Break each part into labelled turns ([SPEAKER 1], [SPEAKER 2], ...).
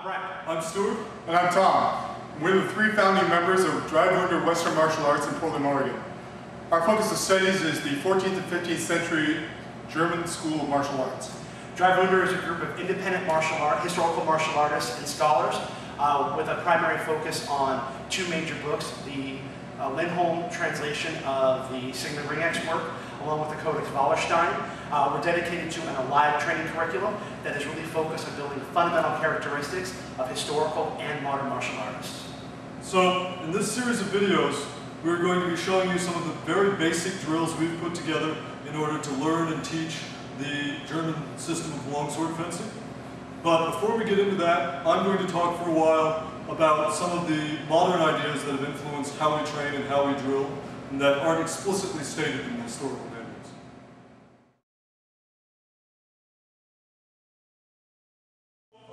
[SPEAKER 1] Brent.
[SPEAKER 2] I'm Stuart.
[SPEAKER 3] And I'm Tom. We're the three founding members of Drei Wunder Western Martial Arts in Portland, Oregon. Our focus of studies is the 14th and 15th century German school of martial arts.
[SPEAKER 1] Drei Wunder is a group of independent historical martial artists and scholars with a primary focus on two major books, the Lindholm translation of the Sigmund Ringex's work, along with the Codex Wallerstein. We're dedicated to an alive training curriculum that is really focused on building the fundamental characteristics of historical and modern martial artists.
[SPEAKER 2] So, in this series of videos, we're going to be showing you some of the very basic drills we've put together in order to learn and teach the German system of longsword fencing. But before we get into that, I'm going to talk for a while about some of the modern ideas that have influenced how we train and how we drill, and that aren't explicitly stated in the historical manuals.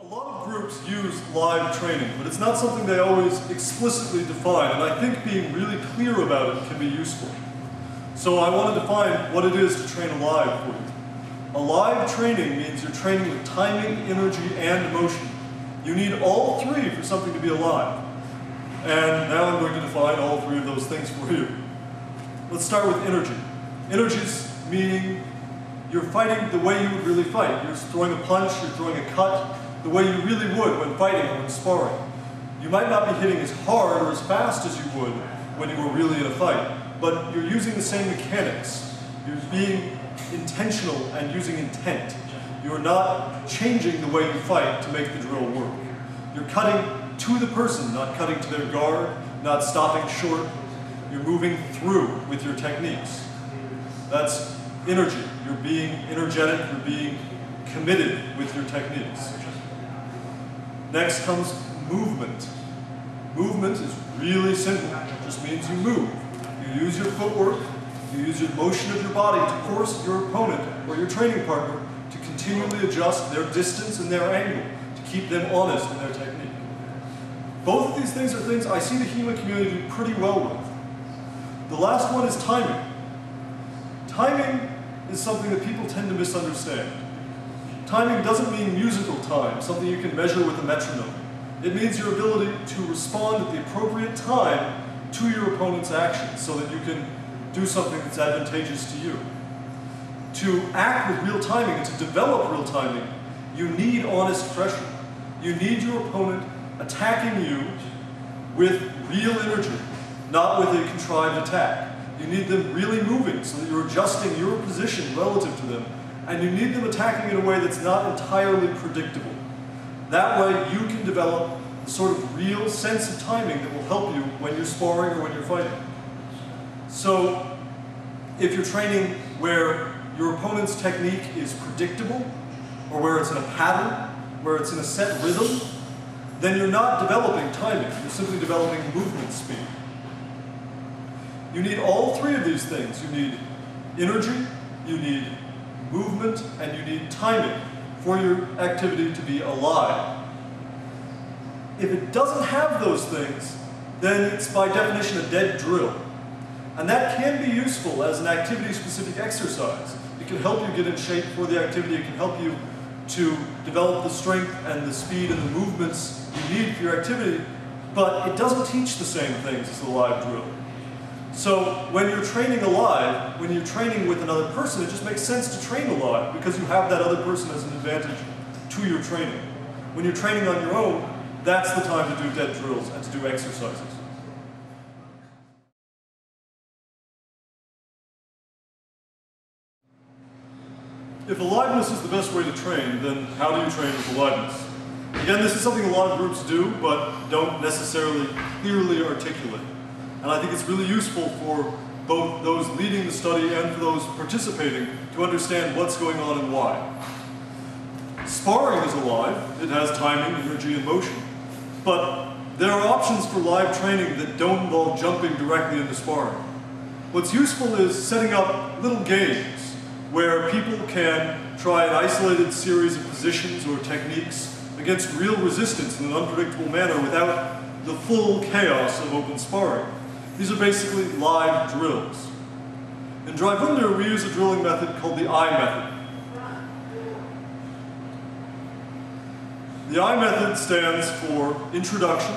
[SPEAKER 2] A lot of groups use live training, but it's not something they always explicitly define, and I think being really clear about it can be useful. So I want to define what it is to train alive for you. Alive training means you're training with timing, energy, and motion. You need all three for something to be alive. And now I'm going to define all three of those things for you. Let's start with energy. Energy meaning you're fighting the way you would really fight. You're throwing a punch, you're throwing a cut, the way you really would when fighting or when sparring. You might not be hitting as hard or as fast as you would when you were really in a fight, but you're using the same mechanics. You're being intentional and using intent. You're not changing the way you fight to make the drill work. You're cutting to the person, not cutting to their guard, not stopping short. You're moving through with your techniques. That's energy. You're being energetic, you're being committed with your techniques. Next comes movement. Movement is really simple. It just means you move. You use your footwork, you use your motion of your body to force your opponent or your training partner to continually adjust their distance and their angle to keep them honest in their technique. Both of these things are things I see the HEMA community do pretty well with. The last one is timing. Timing is something that people tend to misunderstand. Timing doesn't mean musical time, something you can measure with a metronome. It means your ability to respond at the appropriate time to your opponent's actions so that you can do something that's advantageous to you. To act with real timing and to develop real timing, you need honest pressure. You need your opponent attacking you with real energy, not with a contrived attack. You need them really moving so that you're adjusting your position relative to them, and you need them attacking in a way that's not entirely predictable. That way you can develop the sort of real sense of timing that will help you when you're sparring or when you're fighting. So if you're training where your opponent's technique is predictable, or where it's in a pattern, where it's in a set rhythm, then you're not developing timing, you're simply developing movement speed. You need all three of these things. You need energy, you need movement, and you need timing for your activity to be alive. If it doesn't have those things, then it's by definition a dead drill. And that can be useful as an activity-specific exercise. It can help you get in shape for the activity. It can help you to develop the strength and the speed and the movements you need for your activity, but it doesn't teach the same things as the live drill. So when you're training alive, when you're training with another person, it just makes sense to train alive because you have that other person as an advantage to your training. When you're training on your own, that's the time to do dead drills and to do exercises. If aliveness is the best way to train, then how do you train with aliveness? Again, this is something a lot of groups do, but don't necessarily clearly articulate. And I think it's really useful for both those leading the study and for those participating to understand what's going on and why. Sparring is alive. It has timing, energy, and motion. But there are options for live training that don't involve jumping directly into sparring. What's useful is setting up little games where people can try an isolated series of positions or techniques against real resistance in an unpredictable manner without the full chaos of open sparring. These are basically live drills. In Drei Wunder, we use a drilling method called the I method. The I method stands for introduction,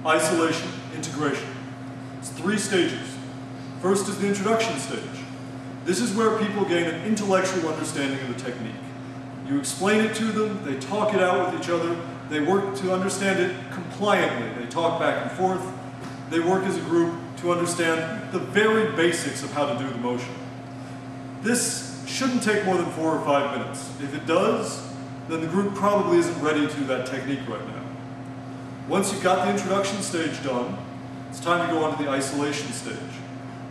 [SPEAKER 2] isolation, integration. It's 3 stages. First is the introduction stage. This is where people gain an intellectual understanding of the technique. You explain it to them, they talk it out with each other, they work to understand it compliantly. They talk back and forth, they work as a group to understand the very basics of how to do the motion. This shouldn't take more than 4 or 5 minutes. If it does, then the group probably isn't ready to do that technique right now. Once you've got the introduction stage done, it's time to go on to the isolation stage.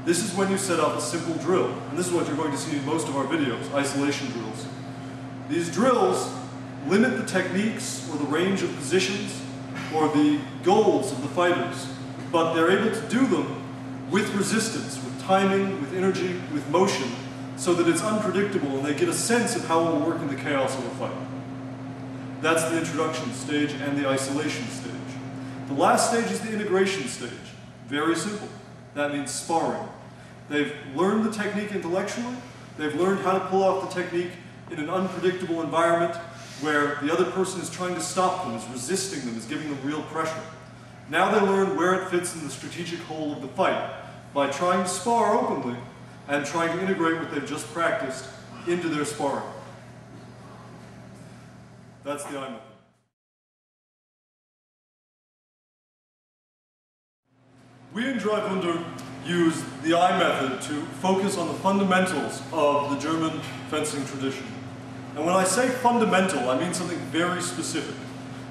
[SPEAKER 2] This is when you set up a simple drill, and this is what you're going to see in most of our videos, isolation drills. These drills limit the techniques or the range of positions or the goals of the fighters, but they're able to do them with resistance, with timing, with energy, with motion, so that it's unpredictable and they get a sense of how it will work in the chaos of a fight. That's the introduction stage and the isolation stage. The last stage is the integration stage. Very simple. That means sparring. They've learned the technique intellectually, they've learned how to pull off the technique in an unpredictable environment where the other person is trying to stop them, is resisting them, is giving them real pressure. Now they learn where it fits in the strategic whole of the fight by trying to spar openly and trying to integrate what they've just practiced into their sparring. That's the I method. We in Drei Wunder use the I method to focus on the fundamentals of the German fencing tradition. And when I say fundamental, I mean something very specific.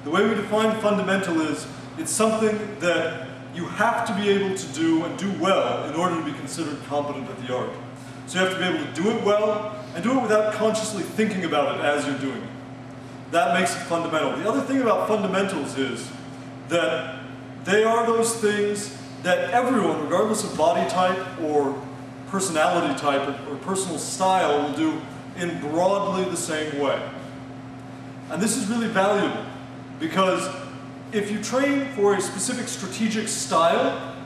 [SPEAKER 2] The way we define fundamental is it's something that you have to be able to do and do well in order to be considered competent at the art. So you have to be able to do it well and do it without consciously thinking about it as you're doing it. That makes it fundamental. The other thing about fundamentals is that they are those things that everyone, regardless of body type or personality type or personal style, will do in broadly the same way. And this is really valuable because if you train for a specific strategic style,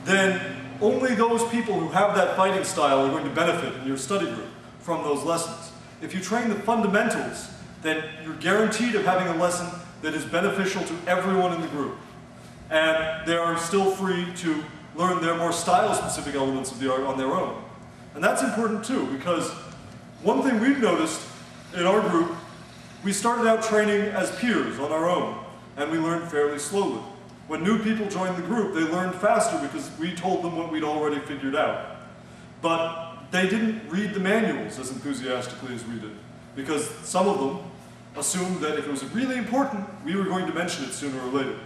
[SPEAKER 2] then only those people who have that fighting style are going to benefit in your study group from those lessons. If you train the fundamentals, then you're guaranteed of having a lesson that is beneficial to everyone in the group. And they are still free to learn their more style-specific elements of the art on their own. And that's important too, because one thing we've noticed in our group, we started out training as peers on our own, and we learned fairly slowly. When new people joined the group, they learned faster because we told them what we'd already figured out. But they didn't read the manuals as enthusiastically as we did, because some of them assumed that if it was really important, we were going to mention it sooner or later.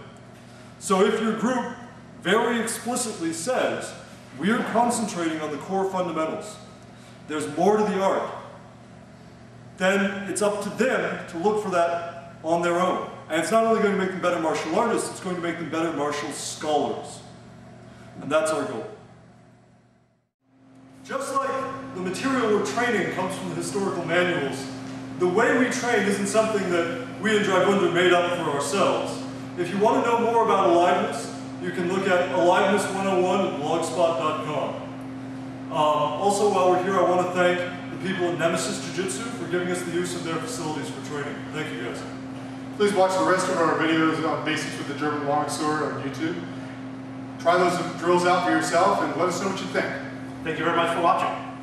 [SPEAKER 2] So if your group very explicitly says, we're concentrating on the core fundamentals, there's more to the art, then it's up to them to look for that on their own. And it's not only going to make them better martial artists, it's going to make them better martial scholars. And that's our goal. Just like the material we're training comes from the historical manuals, the way we train isn't something that we in Drei Wunder made up for ourselves. If you want to know more about aliveness, you can look at Aliveness 101 at blogspot.com. Also, while we're here, I want to thank the people at Nemesis Jiu-jitsu for giving us the use of their facilities for training. Thank you, guys.
[SPEAKER 3] Please watch the rest of our videos on basics with the German Longsword on YouTube. Try those drills out for yourself and let us know what you think.
[SPEAKER 1] Thank you very much for watching.